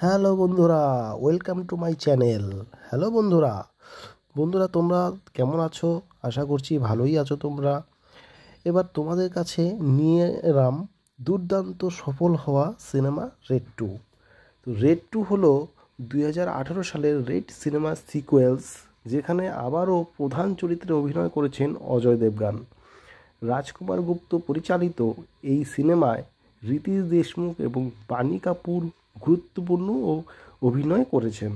Hello বন্ধুরা, welcome to my channel. Hello বন্ধুরা, তোমরা কেমন আছো? আশা করছি ভালোই আছো তোমরা। এবার তোমাদের কাছে নিয়ে এলাম দুর্দান্ত সফল হওয়া সিনেমা রেড টু। তো রেড টু হলো 2018 সালের রেড সিনেমা সিকুয়েলস, যেখানে আবারও প্রধান চরিত্রে অভিনয় করেছেন অজয় দেবগান। রাজকুমার গুপ্ত পরিচালিত এই সিনেমায় রিতেশ দেশমুখ এবং বাণী কাপুর গুরুত্বপূর্ণ অভিনয় করেছেন।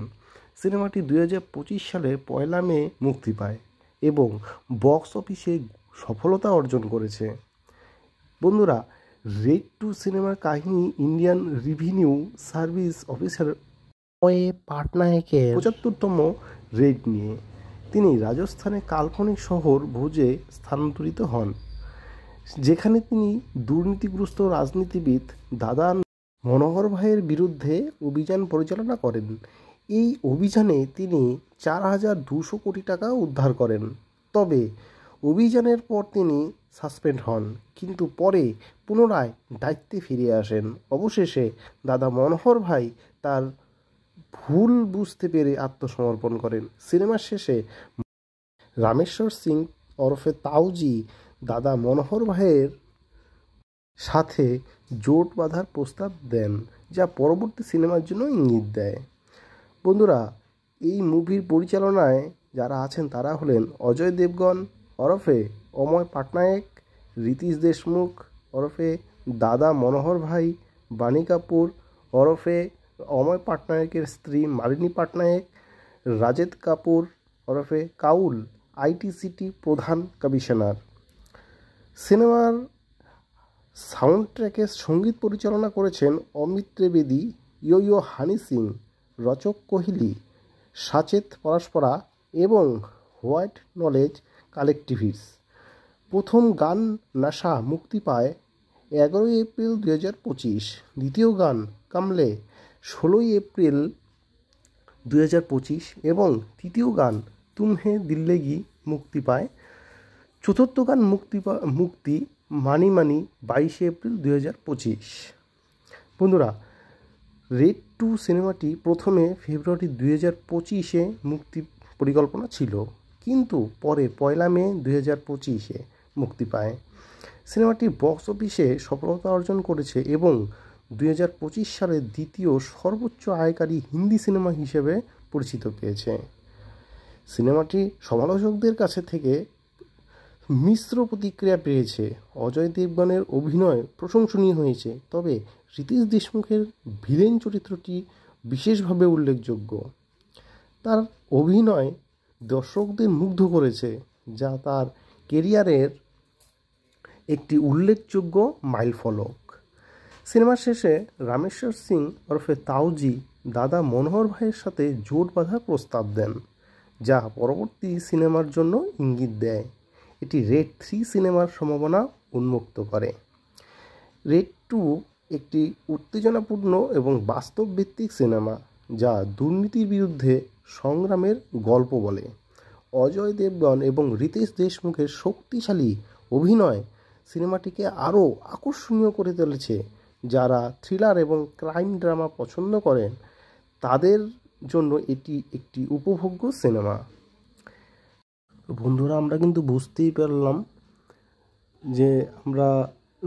সিনেমাটি 2025 সালের 1 মে মুক্তি পায় এবং বক্স অফিসে সফলতা অর্জন করেছে। বন্ধুরা, রেড টু সিনেমার কাহিনী ইন্ডিয়ান রেভিনিউ সার্ভিস অফিসার পাটনায়কের 75তম রেড নিয়ে। তিনি রাজস্থানের কাল্পনিক শহর ভুজে স্থানান্তরিত হন, যেখানে তিনি দুর্নীতিগ্রস্ত রাজনীতিবিদ দাদা মনোহর ভাইয়ের বিরুদ্ধে অভিযান পরিচালনা করেন। এই অভিযানে তিনি 4,200 কোটি টাকা উদ্ধার করেন। তবে অভিযানের পর তিনি সাসপেন্ড হন, কিন্তু পরে পুনরায় দায়িত্বে ফিরে আসেন। অবশেষে দাদা মনোহর ভাই তার ভুল বুঝতে পেরে আত্মসমর্পণ করেন। সিনেমার শেষে রামেশ্বর সিং ওরফে তাউজি দাদা মনোহর ভাইয়ের সাথে জোট বাঁধার প্রস্তাব দেন, যা পরবর্তী সিনেমার জন্য ইঙ্গিত দেয়। বন্ধুরা, এই মুভির পরিচালনায় যারা আছেন তারা হলেন অজয় দেবগন ওরফে অময় পাটনায়ক, রিতেশ দেশমুখ ওরফে দাদা মনোহর ভাই, বাণী কাপুর ওরফে অময় পাটনায়কের স্ত্রী মালিনী পাটনায়ক, রাজেদ কাপুর ওরফে কাউল আইটিসিটি প্রধান কমিশনার। সিনেমার সাউন্ড ট্র্যাকের সঙ্গীত পরিচালনা করেছেন অমিত ত্রিবেদী, ইয়ো হানি সিং, রচক কোহলি, সাচেত পরস্পরা এবং হোয়াইট নলেজ কালেকটিভস। প্রথম গান নাশা মুক্তি পায় 11 এপ্রিল 2025, দ্বিতীয় গান কামলে 16 এপ্রিল 2025 এবং তৃতীয় গান তুমহে দিল্লেগি মুক্তি পায়। চতুর্থ গান মুক্তি মানি মানি 22 এপ্রিল 2025। বন্ধুরা, রেড টু সিনেমাটি প্রথমে ফেব্রুয়ারি 2025-এ মুক্তি পরিকল্পনা ছিল, কিন্তু পরে 1 মে 2025-এ মুক্তি পায়। সিনেমাটি বক্স অফিসে সফলতা অর্জন করেছে এবং 2025 সালের দ্বিতীয় সর্বোচ্চ আয়কারী হিন্দি সিনেমা হিসেবে পরিচিত পেয়েছে। সিনেমাটি সমালোচকদের কাছে থেকে মিশ্র প্রতিক্রিয়া পেয়েছে। অজয় দেবগনের অভিনয় প্রশংসনীয় হয়েছে, তবে রিতেশ দেশমুখের ভিলেন চরিত্রটি বিশেষভাবে উল্লেখযোগ্য। তার অভিনয় দর্শকদের মুগ্ধ করেছে, যা তার কেরিয়ারের একটি উল্লেখযোগ্য মাইলফলক। সিনেমার শেষে রামেশ্বর সিং ওরফে তাউজি দাদা মনোহর ভাইয়ের সাথে জোট বাঁধার প্রস্তাব দেন, যা পরবর্তী সিনেমার জন্য ইঙ্গিত দেয়। এটি রেড 3 সিনেমার সম্ভাবনা উন্মুক্ত করে। রেড 2 একটি উত্তেজনাপূর্ণ এবং বাস্তবভিত্তিক সিনেমা, যা দুর্নীতির বিরুদ্ধে সংগ্রামের গল্প বলে। অজয় দেবগন এবং রিতেশ দেশমুখের শক্তিশালী অভিনয় সিনেমাটিকে আরও আকর্ষণীয় করে তুলেছে। যারা থ্রিলার এবং ক্রাইম ড্রামা পছন্দ করেন তাদের জন্য এটি একটি উপভোগ্য সিনেমা। বন্ধুরা, আমরা কিন্তু বুঝতেই পারলাম যে আমরা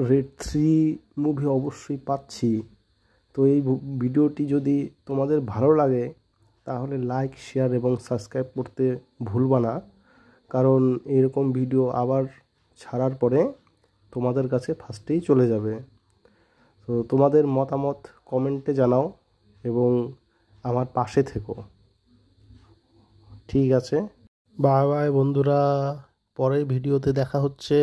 রেড 3 মুভি অবশ্যই পাচ্ছি। তো এই ভিডিওটি যদি তোমাদের ভালো লাগে তাহলে লাইক, শেয়ার এবং সাবস্ক্রাইব করতে ভুলবা না, কারণ এরকম ভিডিও আবার ছাড়ার পরে তোমাদের কাছে ফার্স্টেই চলে যাবে। তো তোমাদের মতামত কমেন্টে জানাও এবং আমার পাশে থেকো। ঠিক আছে, বাই বাই বন্ধুরা, পরের ভিডিওতে দেখা হচ্ছে।